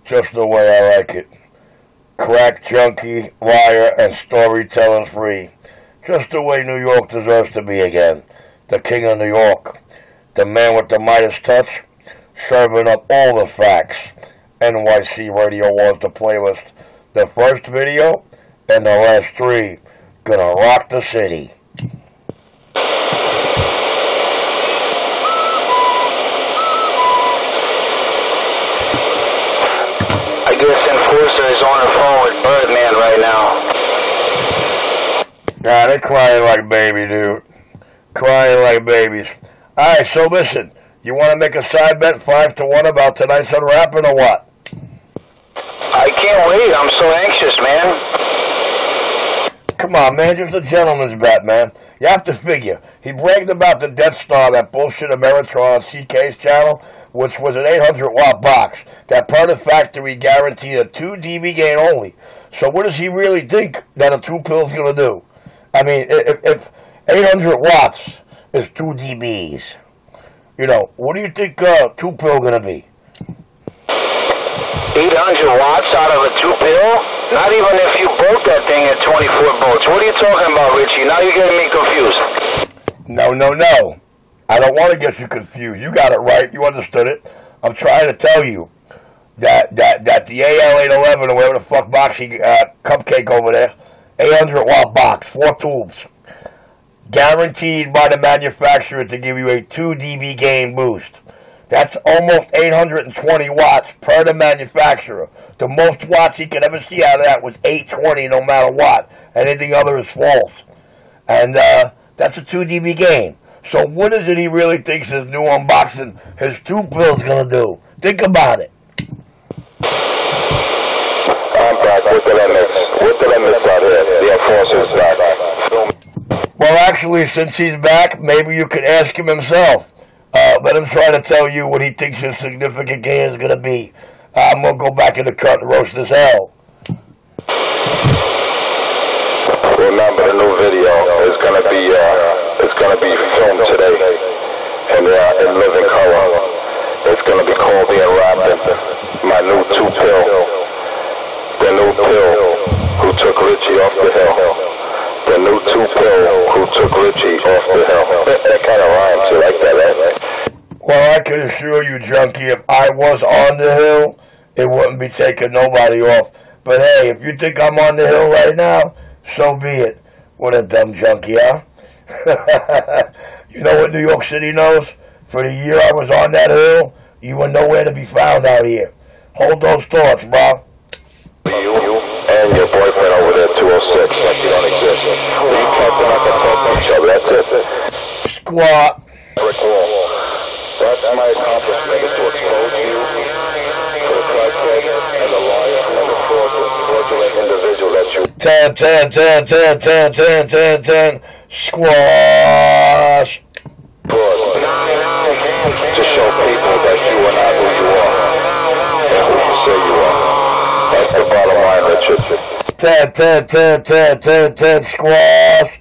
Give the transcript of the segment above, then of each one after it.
just the way I like it. Crack junkie, liar, and storytelling free. Just the way New York deserves to be again. The king of New York. The man with the Midas touch, serving up all the facts. NYC Radio 1's the playlist. The first video and the last three. Gonna rock the city. I guess Enforcer is on the phone with Birdman right now. Nah, they're crying like baby, dude. Crying like babies. Alright, so listen. You want to make a side bet 5-1 about tonight's unwrapping or what? I can't wait. I'm so anxious, man. Come on, man. Just a gentleman's bet, man. You have to figure. He bragged about the Death Star, that bullshit Ameritron on CK's channel, which was an 800-watt box that per the factory guaranteed a 2 dB gain only. So what does he really think that a 2-pill's going to do? I mean, if 800 watts is 2 dBs, you know, what do you think 2-pill going to be? 800 watts out of a 2-pill? Not even if you bolt that thing at 24 volts. What are you talking about, Richie? Now you're getting me confused. No. I don't want to get you confused. You got it right. You understood it. I'm trying to tell you that the AL811 or whatever the fuck boxing cupcake over there, 800-watt box, 4 tubes, guaranteed by the manufacturer to give you a 2 dB gain boost. That's almost 820 watts per the manufacturer. The most watts he could ever see out of that was 820 no matter what. Anything other is false. And that's a 2 dB gain. So what is it he really thinks his new unboxing, his 2-pill's going to do? Think about it. I'm back. What did I miss? What did I miss out here? The Enforcer's back. Well, actually, since he's back, maybe you could ask him himself. Let him try to tell you what he thinks his significant gain is going to be. I'm going to go back in the cut and roast as hell. Remember, the new video is going to be filmed today in living color. It's going to be called The Unwrapping. My new 2-pill. The new pill who took Richie off the hill. The new 2-pill who took Richie off the hill. That kind of rhymes. You like that, right? Well, I can assure you, junkie, if I was on the hill, it wouldn't be taking nobody off. But hey, if you think I'm on the hill right now, so be it. What a dumb junkie, huh? You know what New York City knows? For the year I was on that hill, you were nowhere to be found out here. Hold those thoughts, bro. You and your boyfriend over there, 206, like you don't exist. You can't not to talk to each other, that's it. Squat. That's my accomplishment, is to expose you for the crackhead and the liar and the fraudulent individual that you... 10. Squash. Fraud. To show people that you are not who you are and who you say you are. That's the bottom line, Richard. 10. Squash.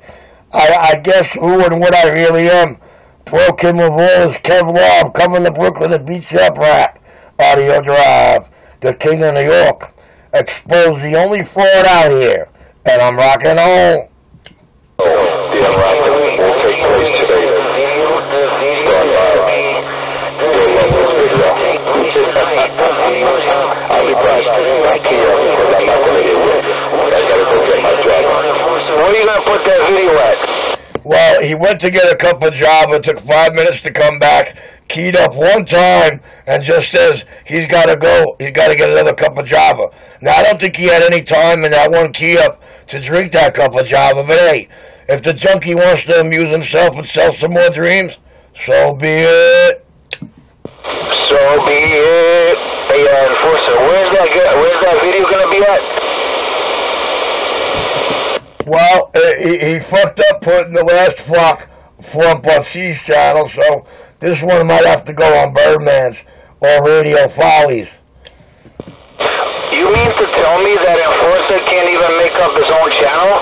I guess who and what I really am. Pro Kim Lavor's Kevlar, coming to Brooklyn to beat you up, rat. Audio Drive, the king of New York. Expose the only fraud out here. And I'm rocking on. The unwrapping will take place today. Start live. You'll love this video. I'll be pressed. I can't because I'm not going to get wet. I gotta go get my job. Where are you going to put that video at? Well, he went to get a cup of Java, took 5 minutes to come back, keyed up one time, and just says he's got to go. He's got to get another cup of Java. Now, I don't think he had any time in that one key up to drink that cup of Java, but hey, if the junkie wants to amuse himself and sell some more dreams, so be it. So be it. Hey, Enforcer, where's that video going to be at? Well, he fucked up putting the last flump on C's channel, so this one might have to go on Birdman's or Radio Follies. You mean to tell me that Enforcer can't even make up his own channel?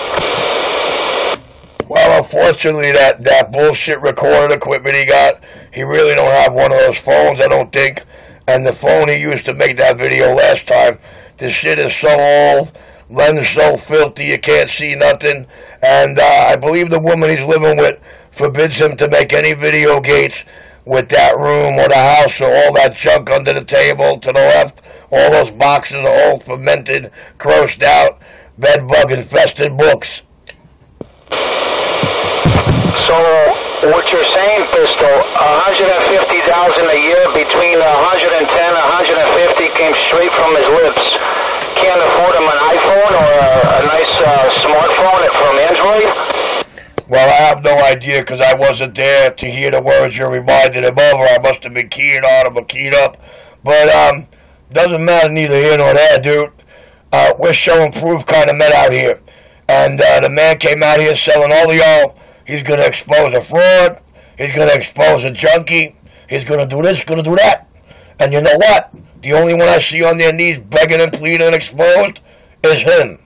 Well, unfortunately, that bullshit recording equipment he got, he really don't have one of those phones, I don't think. and the phone he used to make that video last time. This shit is so old, lens so filthy you can't see nothing, and I believe the woman he's living with forbids him to make any video gates with that room or the house or all that junk under the table to the left, all those boxes of old fermented, grossed out, bedbug infested books. So what you're saying, Pistol, $150,000 a year between 110 and 150 came straight from his lips. Can't afford him an iPhone or a nice smartphone from Android? Well, I have no idea because I wasn't there to hear the words you reminded him of, or I must have been keying on him or keyed up. But doesn't matter neither here nor there, dude. We're showing proof kind of men out here. And the man came out here selling all the oil. He's going to expose a fraud. He's going to expose a junkie. He's going to do this, going to do that. And you know what? The only one I see on their knees begging and pleading and exposed is him.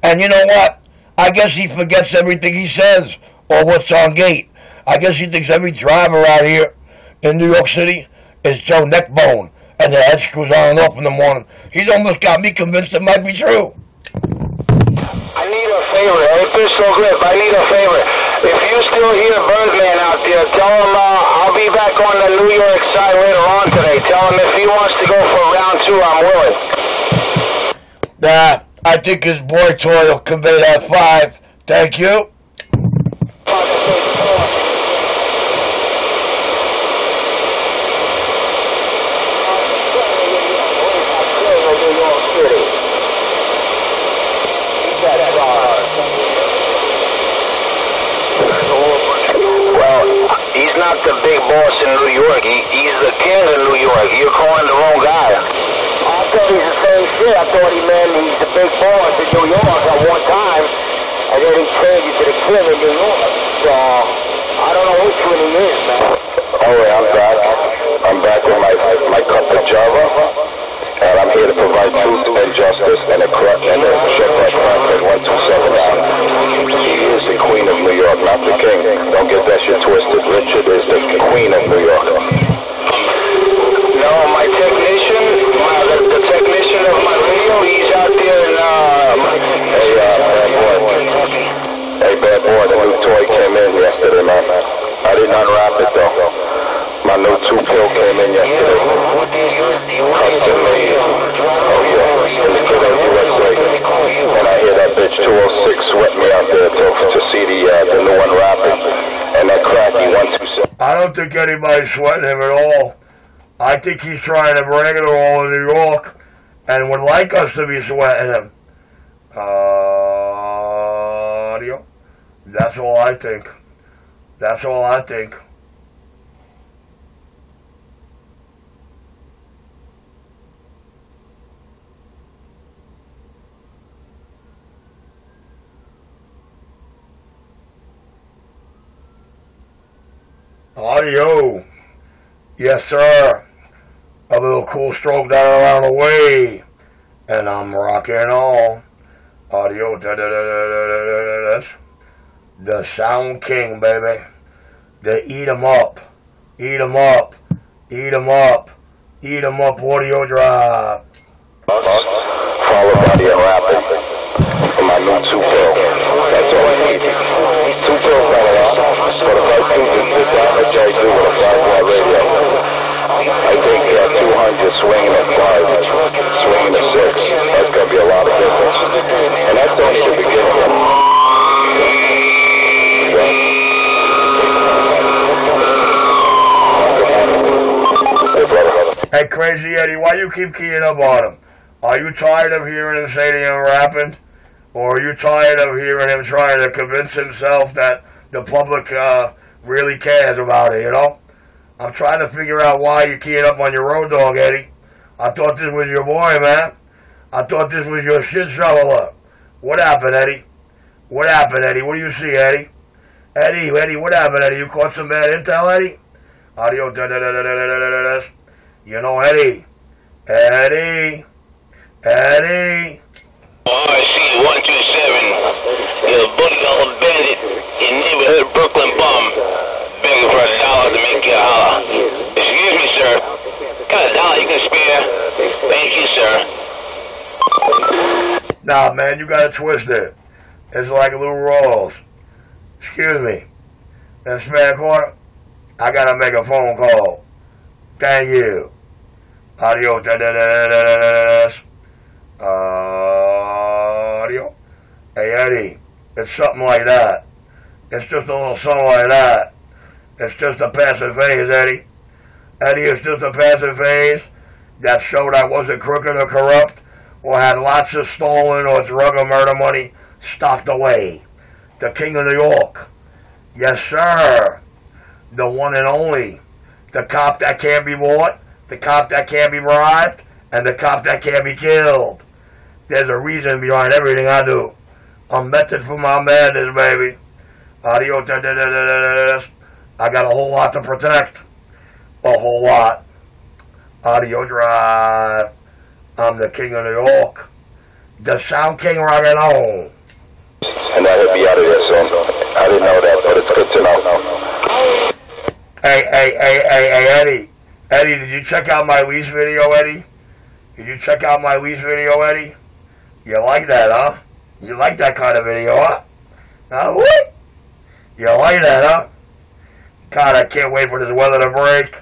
And you know what? I guess he forgets everything he says or what's on gate. I guess he thinks every driver out here in New York City is Joe Neckbone and their head screws on and off in the morning. He's almost got me convinced it might be true. I need a favor. Hey, Pistol Grip, I need a favor. If you still hear Birdman out there, tell him I'll be back on the New York side later on today. Tell him if he wants to go for round 2, I'm willing. Nah, I think his boy toy will convey that 5. Thank you. He's not the big boss in New York. He's the king of New York. You're calling the wrong guy. I thought he's the same shit. I thought he's the big boss in New York at one time, and then he changed it to the king of New York. So, I don't know which one he is, man. Alright, I'm back. I'm back with my cup of Java, and I'm here to provide truth and justice and a check that crack at 127 down. She is the queen of New York, not the king. Don't get that shit twisted. Richard is the queen of New York. No, my technician, the technician of my radio, he's out there in, Hey, bad boy. Hey, bad boy, the new toy came in yesterday, man. I didn't unwrap it, though. My new 2-pill came in yesterday. Custom made. Oh, yeah. In the kid of USA. And I hear that bitch 206 sweat me out there to see the new unwrapping. And that cracky 127. I don't think anybody's sweating him at all. I think he's trying to bring it all in New York and would like us to be sweating him. Audio. That's all I think. That's all I think. Audio. Yes, sir. A little cool stroke down around the way. And I'm rocking on. Audio. The Sound King, baby. The eat 'em up. Eat 'em up. Eat 'em up. Eat 'em up audio drop. Followed by the unwrapping. For my new 2-pill. That's all I need. 2 pills, for the right thing to the damage I do with a 5-watt radio. I think 200 swinging at 5, swinging at 6. That's going to be a lot of difference. And that's only the beginning. Hey, Crazy Eddie, why you keep keying up on him? Are you tired of hearing him say the unwrapping? Or are you tired of hearing him trying to convince himself that the public really cares about it, you know? I'm trying to figure out why you're keying up on your road dog, Eddie. I thought this was your boy, man. I thought this was your shit shoveler. What happened, Eddie? What happened, Eddie? What do you see, Eddie? Eddie, what happened, Eddie? You caught some bad intel, Eddie? Audio, you know, Eddie. Eddie. RC 127, you're a $1 bandit in neighborhood Brooklyn bum, begging for $1 to make you holler. Excuse me, sir. kind of dollar you can spare? Thank you, sir. Nah, man, you got it twisted. It's like little rolls. Excuse me. That spare quarter? I gotta make a phone call. Thank you. Adios. Audio. Hey, Eddie, it's something like that. It's just a little something like that. It's just a passing phase, Eddie. Eddie, it's just a passing phase that showed I wasn't crooked or corrupt or had lots of stolen or drug or murder money stocked away. The King of New York. Yes, sir. The one and only. The cop that can't be bought, the cop that can't be bribed, and the cop that can't be killed. There's a reason behind everything I do. I'm method for my madness, baby. Adios. I got a whole lot to protect. A whole lot. Audio drive. I'm the King of New York. The Sound King rockin' on. And I will be out of there soon. I didn't know that, but it's good to know. Hey, Eddie. Eddie, did you check out my lease video, Eddie? Did you check out my lease video, Eddie? You like that, huh? You like that kind of video, huh? What? You like that, huh? God, I can't wait for this weather to break.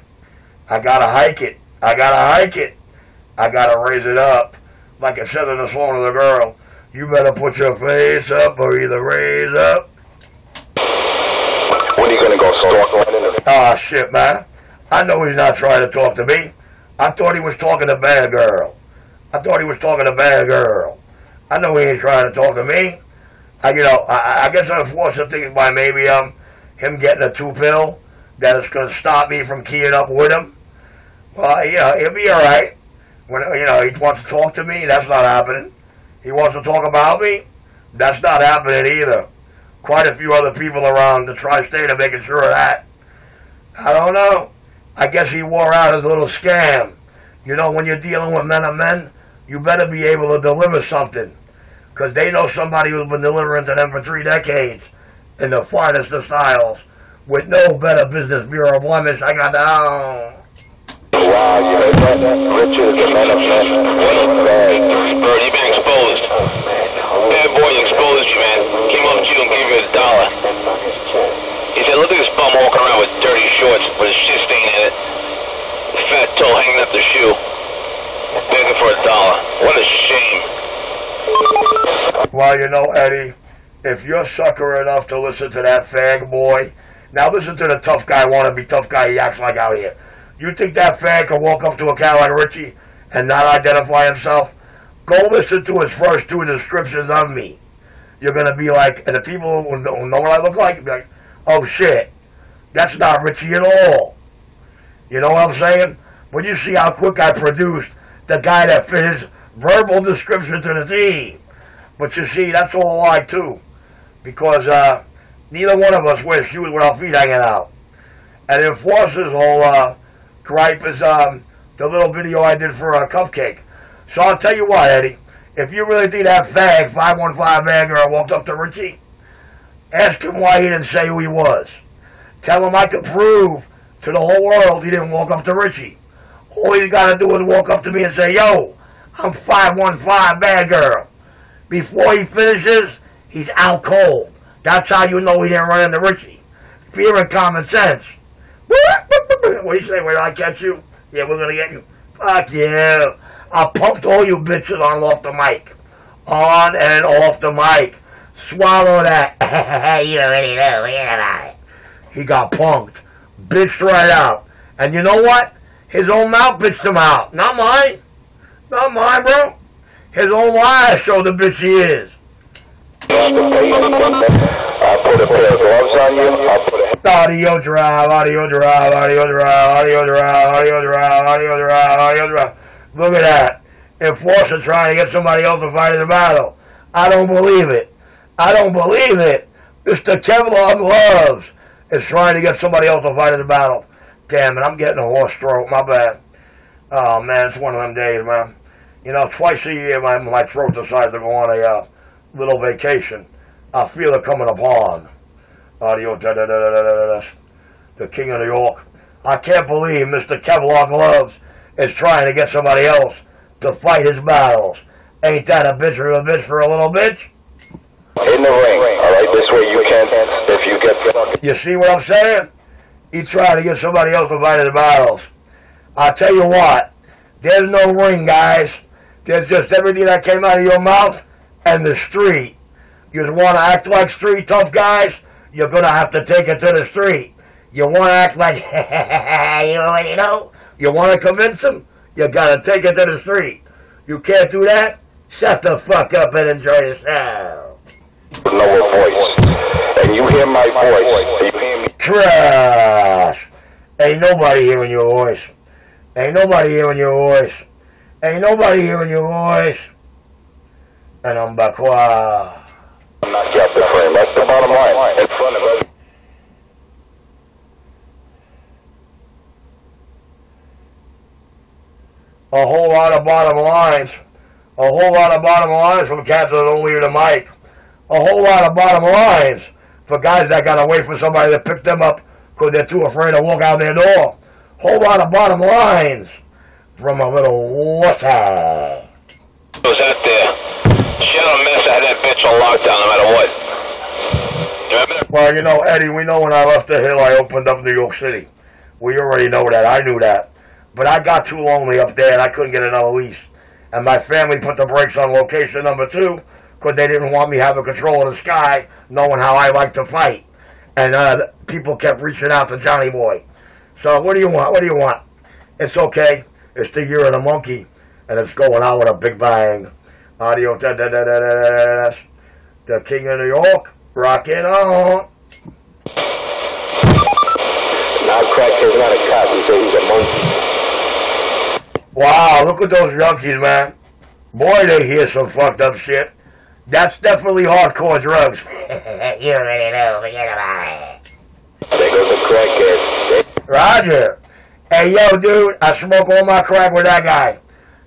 I gotta hike it. I gotta raise it up. Like it says in the song of the girl, you better put your face up or either raise up. When are you gonna go stalk Lennon? Ah, shit, man. I know he's not trying to talk to me. I thought he was talking to Bad Girl. I know he ain't trying to talk to me. I guess I'm forced to think by maybe him getting a 2-pill that is going to stop me from keying up with him. Well, he'll be all right. When he wants to talk to me, that's not happening. He wants to talk about me, that's not happening either. Quite a few other people around the tri-state are making sure of that. I don't know. I guess he wore out his little scam. You know, when you're dealing with men and men, you better be able to deliver something. Because they know somebody who's been delivering to them for 3 decades in the finest of styles with no better business bureau blemish. I got down. Wow, you heard that? Richard is a man of men. What a bag. Bird, you've been exposed. Bad boy exposed you, man. Came up to you and gave you $1. He said, look at this bum walking around with dirty shorts with his shit stain in it. Fat toe hanging up the shoe. Begging for $1. What a shame. Well, you know, Eddie, if you're sucker enough to listen to that fag boy, now listen to the tough guy, wannabe tough guy he acts like out here. You think that fag can walk up to a guy like Richie and not identify himself? Go listen to his first 2 descriptions of me. You're going to be like, and the people who know what I look like, be like, oh shit, that's not Richie at all. You know what I'm saying? When you see how quick I produced the guy that fit his verbal description to the T. But you see, that's all a lie too. Because neither one of us wears shoes with our feet hanging out. And Enforcer's whole gripe is the little video I did for a cupcake. So I'll tell you what, Eddie. If you really think that fag, 515 bagger, walked up to Richie, ask him why he didn't say who he was. Tell him I could prove to the whole world he didn't walk up to Richie. All he's got to do is walk up to me and say, yo, I'm 515 bad girl. Before he finishes, he's out cold. That's how you know he didn't run into Richie. Fear and common sense. What do you say, where did I catch you? Yeah, we're going to get you. Fuck you. I pumped all you bitches on and off the mic. On and off the mic. Swallow that. You already know, yeah. He got punked. Bitched right out. And you know what? His own mouth bitched him out. Not mine. Not mine, bro. His own eyes show the bitch he is. I'll put a pair of gloves on you. I'll put a... Audio drive. Look at that. Enforcer trying to get somebody else to fight in the battle. I don't believe it. Mr. Kevlar Gloves is trying to get somebody else to fight in the battle. Damn it, I'm getting a horse throat. My bad. Oh, man, it's one of them days, man. You know, twice a year my throat decides to go on a little vacation. I feel it coming upon. Audio, the King of New York. I can't believe Mr. Kevlar Gloves is trying to get somebody else to fight his battles. Ain't that a bitch or a bitch for a little bitch? In the ring, alright? This way you can, if you get... You see what I'm saying? He's trying to get somebody else to fight his battles. I'll tell you what, there's no ring, guys. There's just everything that came out of your mouth and the street. You just want to act like street tough guys, you're going to have to take it to the street. You want to act like, you already know? You want to convince them? You got to take it to the street. You can't do that? Shut the fuck up and enjoy yourself. Lower voice. And you hear my voice. You hear me? Trash. Ain't nobody hearing your voice. Ain't nobody hearing your voice. Ain't nobody hearing your voice. And I'm back. Knock you out the frame. That's the bottom line. In front of us. A whole lot of bottom lines. A whole lot of bottom lines from cats that don't leave the mic. A whole lot of bottom lines for guys that got to wait for somebody to pick them up because they're too afraid to walk out their door. Whole lot of bottom lines from a little wussy. Was out there. She don't miss. I had that bitch on lockdown no matter what. You remember? Well, you know, Eddie, we know when I left the Hill, I opened up New York City. We already know that. I knew that. But I got too lonely up there and I couldn't get another lease. And my family put the brakes on location number 2 because they didn't want me having control of the sky, knowing how I like to fight. And people kept reaching out to Johnny Boy. So what do you want? What do you want? It's okay. It's the year of the monkey. And it's going out with a big bang. Audio, the King of New York, rocking on. Now Crack is not a cop, he said he's a monkey. Wow, look at those junkies, man. Boy, they hear some fucked up shit. That's definitely hardcore drugs. You already know, forget about it. There goes the crackhead. Roger. Hey, yo, dude, I smoke all my crack with that guy.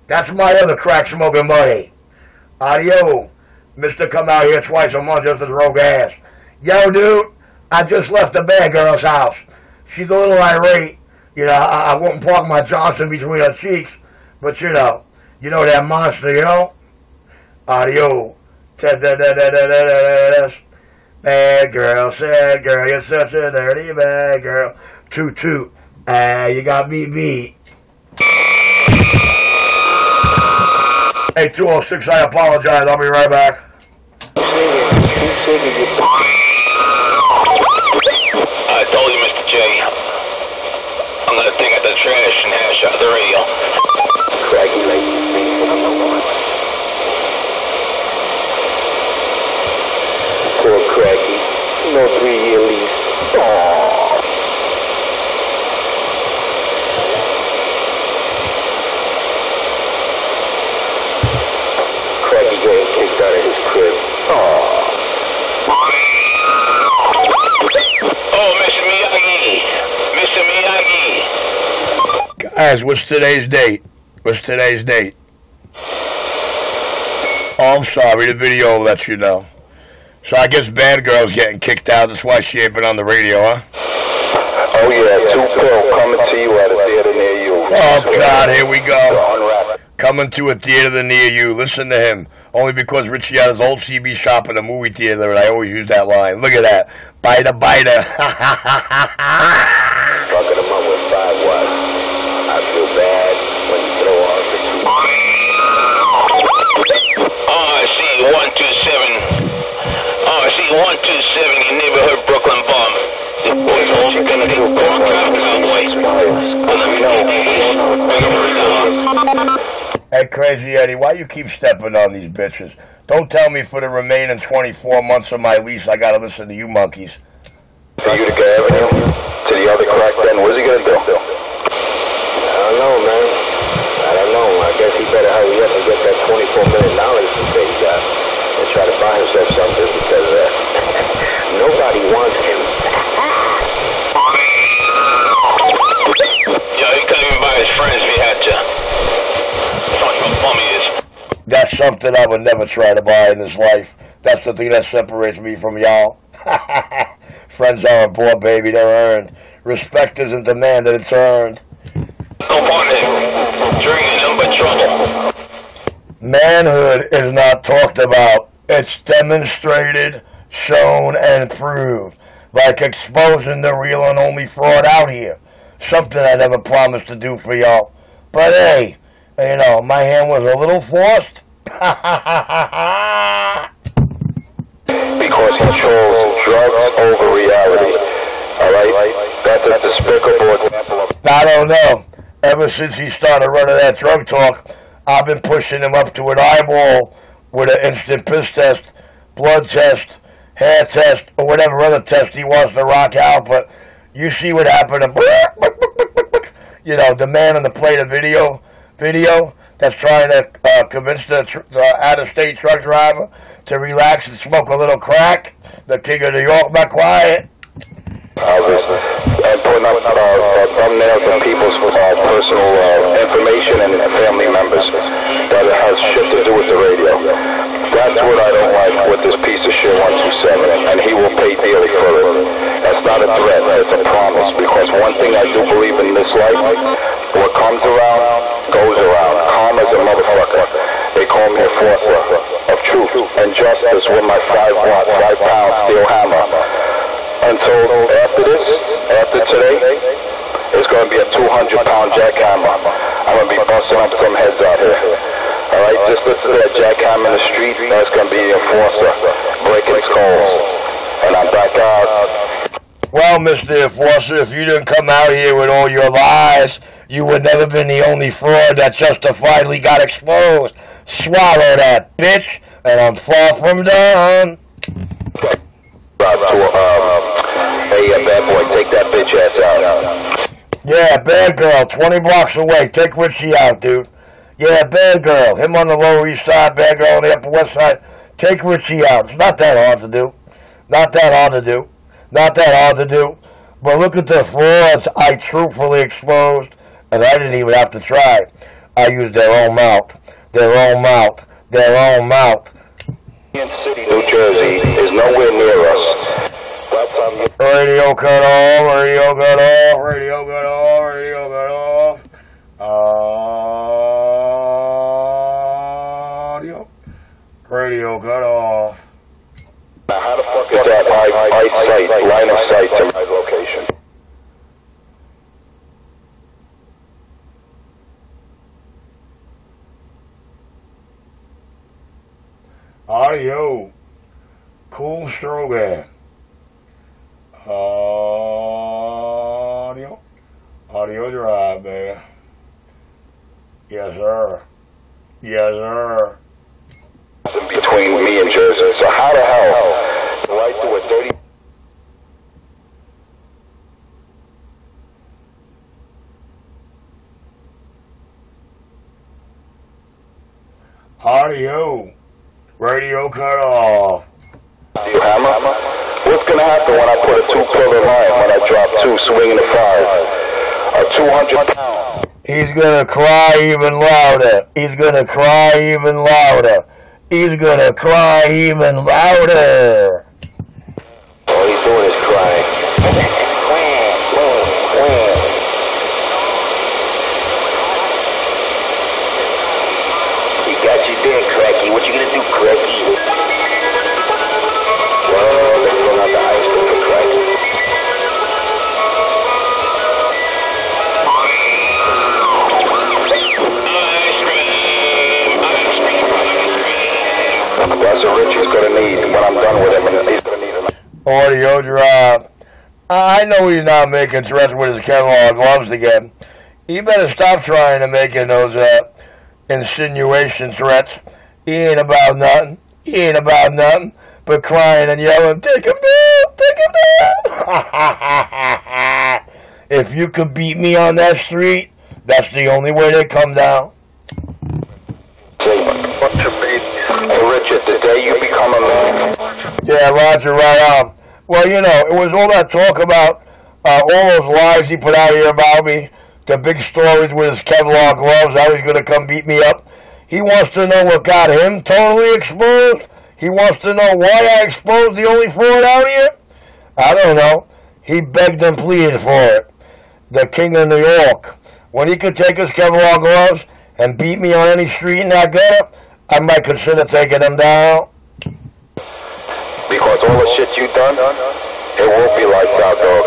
That's my other crack smoking buddy. Audio. Mr. Come out here twice a month just to throw gas. Yo, dude, I just left the bad girl's house. She's a little irate. You know, I wouldn't park my Johnson between her cheeks. But, you know that monster, you know? Audio. Bad girl, sad girl, you're such a dirty bad girl. Toot toot. You got me beat. Hey, 206, I apologize. I'll be right back. I told you, Mr. J. I'm gonna take out the trash and hash out the radio. Cracky like poor Cracky. No 3-year lease. Aww. Cracky getting kicked out of his crib. Aww. Oh, Mr. Miyagi. Mr. Miyagi. Guys, what's today's date? What's today's date? Oh, I'm sorry. The video lets you know. So I guess Bad Girl's getting kicked out. That's why she ain't been on the radio, huh? Oh, yeah. 2 Pill coming to you at a theater near you. Oh, God. Here we go. Coming to a theater near you. Listen to him. Only because Richie had his old CB shop in the movie theater, and I always use that line. Look at that. Biter, biter. Fucking him up with 5 watts. I feel bad when you throw off the 2. Oh, I see 127. Oh, I see 127 in neighborhood Brooklyn bomb. The boys all gonna do cowboys. Let me know. Hey, Crazy Eddie, why you keep stepping on these bitches? Don't tell me for the remaining 24 months of my lease I gotta listen to you monkeys. For Utica Avenue to the other crack den, what's he gonna do? I don't know, man. I don't know. I guess he better hurry up and get that $24 million that he got and try to buy himself something because nobody wants him. Yo, he couldn't even buy his friends if he had to. That's something I would never try to buy in this life. That's the thing that separates me from y'all. Friends aren't bought, baby. They're earned. Respect isn't demanded, it's earned. Go on it. Manhood is not talked about. It's demonstrated, shown, and proved. Like exposing the real and only fraud out here. Something I never promised to do for y'all. But hey, you know, my hand was a little forced. Because he chose drugs over reality. Alright? That's a despicable example of... I don't know. Ever since he started running that drug talk, I've been pushing him up to an eyeball with an instant piss test, blood test, hair test, or whatever other test he wants to rock out. But you see what happened to, you know, the man on the plate of video that's trying to convince the out-of-state truck driver to relax and smoke a little crack. The king of New York, not quiet. And putting up thumbnails of people's personal information and family members that has shit to do with the radio. That's what I don't like with this piece of shit 127, and he will pay dearly for it. That's not a threat, it's a promise, because one thing I do believe in this life, what comes around, goes around. Karma's a motherfucker. They call me a enforcer of truth and justice with my 5-pound steel hammer. Until after this, after today, it's going to be a 200-pound jackhammer. I'm going to be busting up some heads out here. Alright, just listen to that jackhammer in the street. That's going to be the enforcer, breaking skulls. And I'm back out. Well, Mr. Enforcer, if you didn't come out here with all your lies, you would never been the only fraud that justifiably got exposed. Swallow that, bitch, and I'm far from done. Hey, bad boy, take that bitch ass out. Yeah, bad girl, 20 blocks away. Take Richie out, dude. Yeah, bad girl. Him on the Lower East Side, bad girl on the Upper West Side. Take Richie out. It's not that hard to do. Not that hard to do. Not that hard to do. But look at the frauds I truthfully exposed, and I didn't even have to try. I used their own mouth. Their own mouth. Their own mouth. City, New Jersey is nowhere near us. Radio cut off, radio cut off, radio cut off, radio cut off. Audio. Radio cut off. Now how the fuck is that eyesight, line of sight to my location? Audio. Cool Strogan. Audio. Audio drive, man. Yes, sir. Yes, sir. In between me and Jersey, so how the hell do I do a dirty... Audio. Radio cut off. You hammer? What's going to happen when I put a 2-pillar line when I drop 2 swinging a 5? A 200-pound. He's going to cry even louder. He's going to cry even louder. He's going to cry even louder. All he's doing is crying. He got you there, Cracky. What you going to do, Cracky? Well, let's run out the ice cream for Cracky. That's what Richie's going to need when I'm done with him. And he's going to need an audio drive. I know he's not making threats with his Kevlar gloves again. He better stop trying to making those insinuation threats. He ain't about nothing. He ain't about nothing but crying and yelling, take him down, take him down. If you could beat me on that street, that's the only way they come down. Richard, the day you become a man. Yeah, Roger, right on. Well, you know, it was all that talk about all those lies he put out here about me, the big stories with his Kevlar gloves, how he's going to come beat me up. He wants to know what got him totally exposed. He wants to know why I exposed the only fraud out here. I don't know. He begged and pleaded for it. The king of New York. When he could take his Kevlar gloves and beat me on any street in that gutter, I might consider taking him down. Because all the shit you done, it won't be lights out, dog.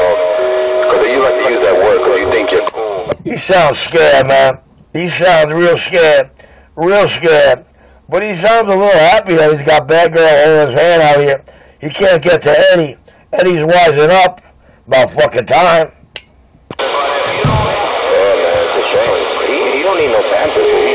Because you like to use that word because you think you're cool. He sounds scared, man. He sounds real scared. Real scared. But he sounds a little happy that he's got bad girl holding his hand out here. He can't get to Eddie. Eddie's wising up. About fucking time. Yeah, man, it's a shame. He don't need no fantasy.